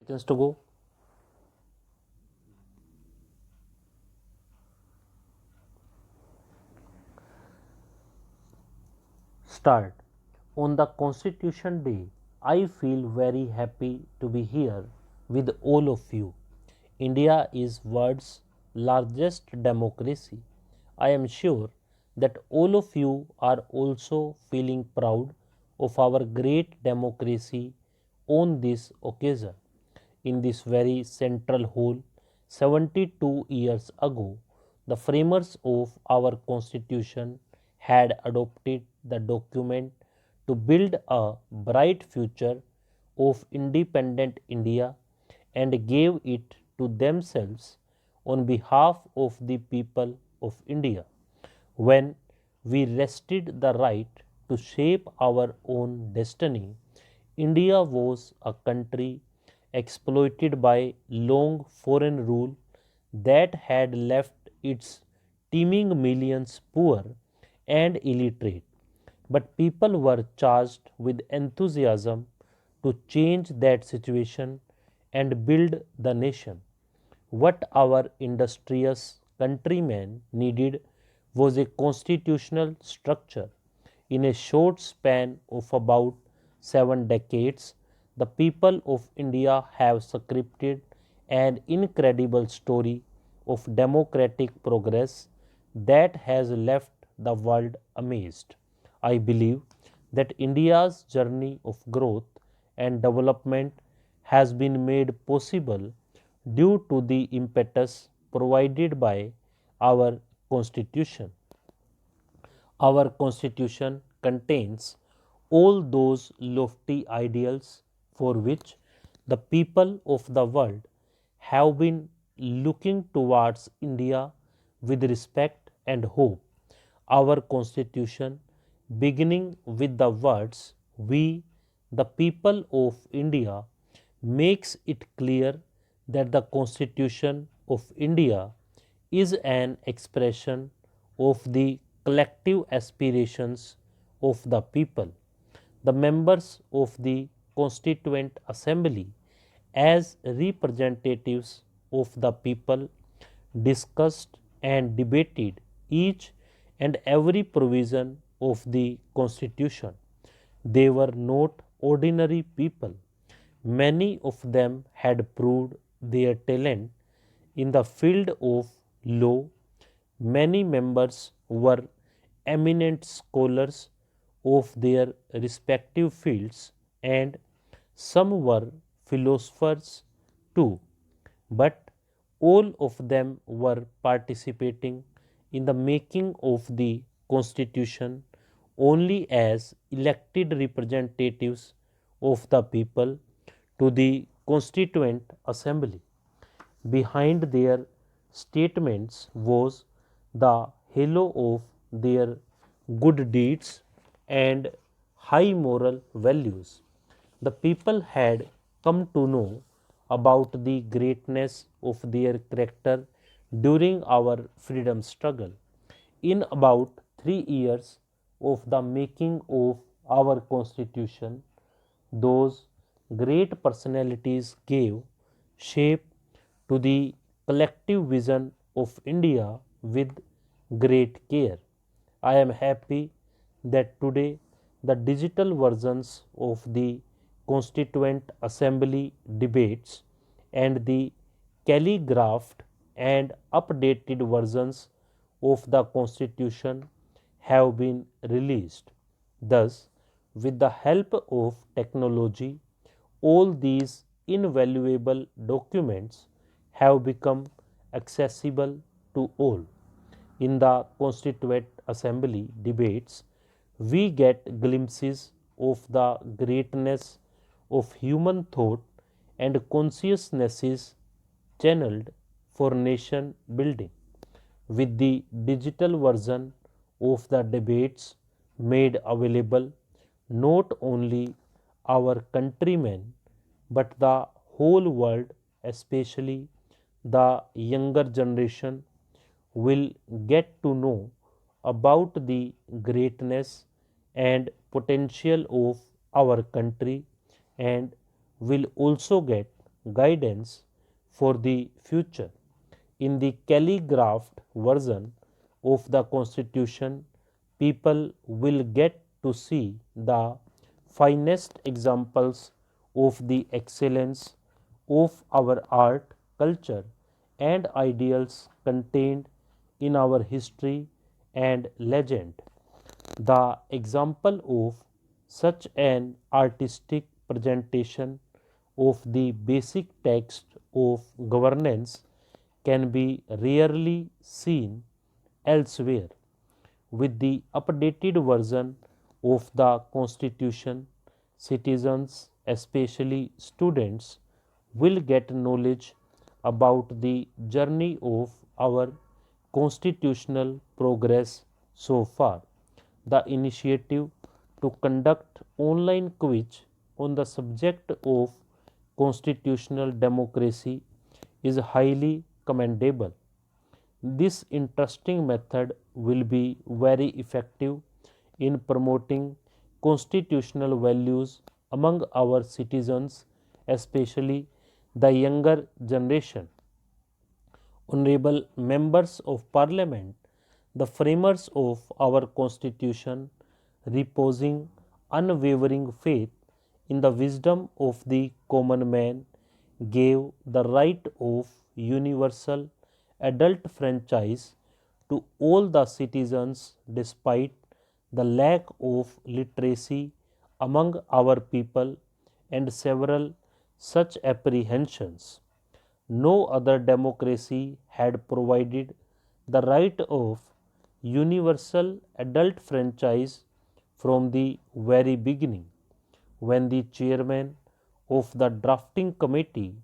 seconds to go. Start. On the Constitution Day, I feel very happy to be here with all of you. India is world's largest democracy. I am sure that all of you are also feeling proud of our great democracy on this occasion. In this very central hall, 72 years ago, the framers of our Constitution had adopted the document to build a bright future of independent India and gave it to themselves on behalf of the people of India. When we wrested the right to shape our own destiny, India was a country exploited by long foreign rule that had left its teeming millions poor and illiterate. But people were charged with enthusiasm to change that situation and build the nation. What our industrious countrymen needed was a constitutional structure. In a short span of about 7 decades, the people of India have scripted an incredible story of democratic progress that has left the world amazed. I believe that India's journey of growth and development has been made possible due to the impetus provided by our Constitution. Our Constitution contains all those lofty ideals for which the people of the world have been looking towards India with respect and hope. Our Constitution, beginning with the words "We, the people of India," makes it clear that the Constitution of India is an expression of the collective aspirations of the people. The members of the Constituent Assembly, as representatives of the people, discussed and debated each and every provision of the Constitution. They were not ordinary people. Many of them had proved their talent in the field of law. Many members were eminent scholars of their respective fields, and some were philosophers too. But all of them were participating in the making of the Constitution only as elected representatives of the people to the Constituent Assembly. Behind their statements was the halo of their good deeds and high moral values. The people had come to know about the greatness of their character during our freedom struggle. In about 3 years of the making of our Constitution, those great personalities gave shape to the collective vision of India with great care. I am happy that today the digital versions of the Constituent Assembly debates and the calligraphed and updated versions of the Constitution have been released. Thus, with the help of technology, all these invaluable documents have become accessible to all. In the Constituent Assembly debates, we get glimpses of the greatness of human thought and consciousnesses channeled for nation building. With the digital version of the debates made available, not only our countrymen but the whole world, especially the younger generation, will get to know about the greatness and potential of our country and will also get guidance for the future. In the calligraphed version of the Constitution, people will get to see the finest examples of the excellence of our art, culture, and ideals contained in our history and legend. The example of such an artistic presentation of the basic text of governance can be rarely seen elsewhere. With the updated version of the Constitution, citizens, especially students, will get knowledge about the journey of our constitutional progress so far. The initiative to conduct online quiz on the subject of constitutional democracy is highly commendable. This interesting method will be very effective in promoting constitutional values among our citizens, especially the younger generation. Honorable members of Parliament, the framers of our Constitution, reposing unwavering faith in the wisdom of the common man, gave the right of universal adult franchise to all the citizens despite the lack of literacy among our people and several such apprehensions. No other democracy had provided the right of universal adult franchise from the very beginning. When the chairman of the drafting committee,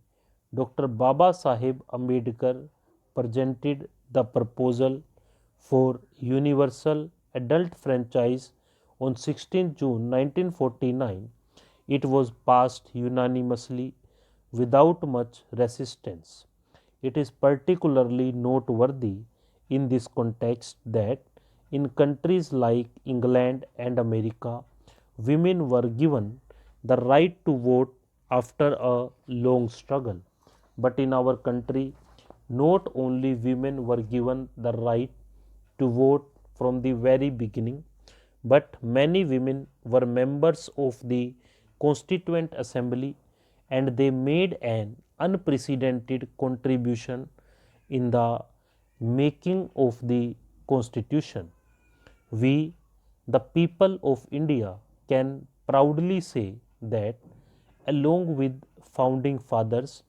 Dr. Baba Sahib Ambedkar, presented the proposal for universal adult franchise on 16 June 1949, it was passed unanimously without much resistance. It is particularly noteworthy in this context that in countries like England and America, women were given the right to vote after a long struggle. But in our country, not only women were given the right to vote from the very beginning, but many women were members of the Constituent Assembly and they made an unprecedented contribution in the making of the Constitution. We, the people of India, can proudly say that along with founding fathers,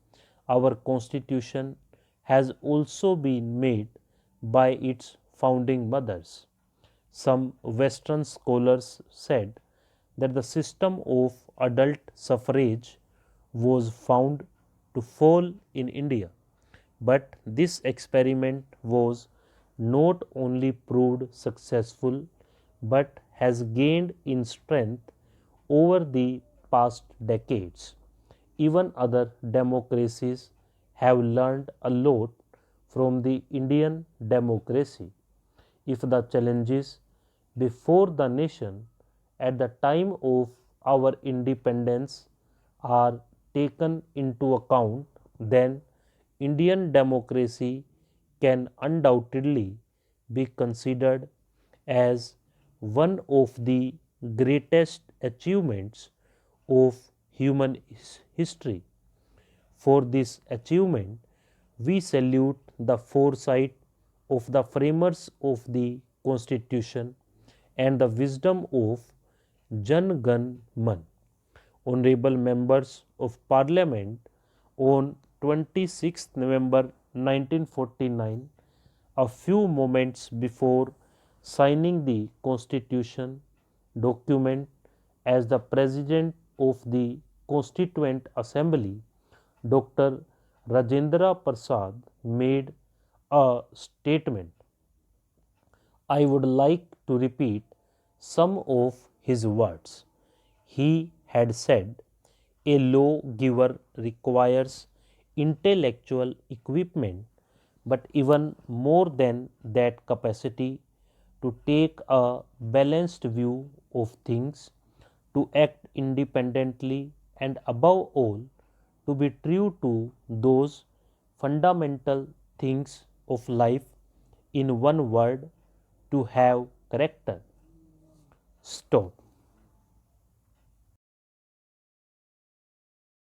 our Constitution has also been made by its founding mothers. Some Western scholars said that the system of adult suffrage was found to fall in India. But this experiment was not only proved successful but has gained in strength over the past decades. Even other democracies have learned a lot from the Indian democracy. If the challenges before the nation at the time of our independence are taken into account, then Indian democracy can undoubtedly be considered as one of the greatest achievements of human history. For this achievement, we salute the foresight of the framers of the Constitution and the wisdom of Jan Gan Man. Honorable members of Parliament, on 26th November 1949, a few moments before signing the Constitution document as the President of the Constituent Assembly, Dr. Rajendra Prasad made a statement. I would like to repeat some of his words. He had said, a lawgiver requires intellectual equipment, but even more than that capacity to take a balanced view of things, to act independently, and above all, to be true to those fundamental things of life, in one word, to have character. Stop.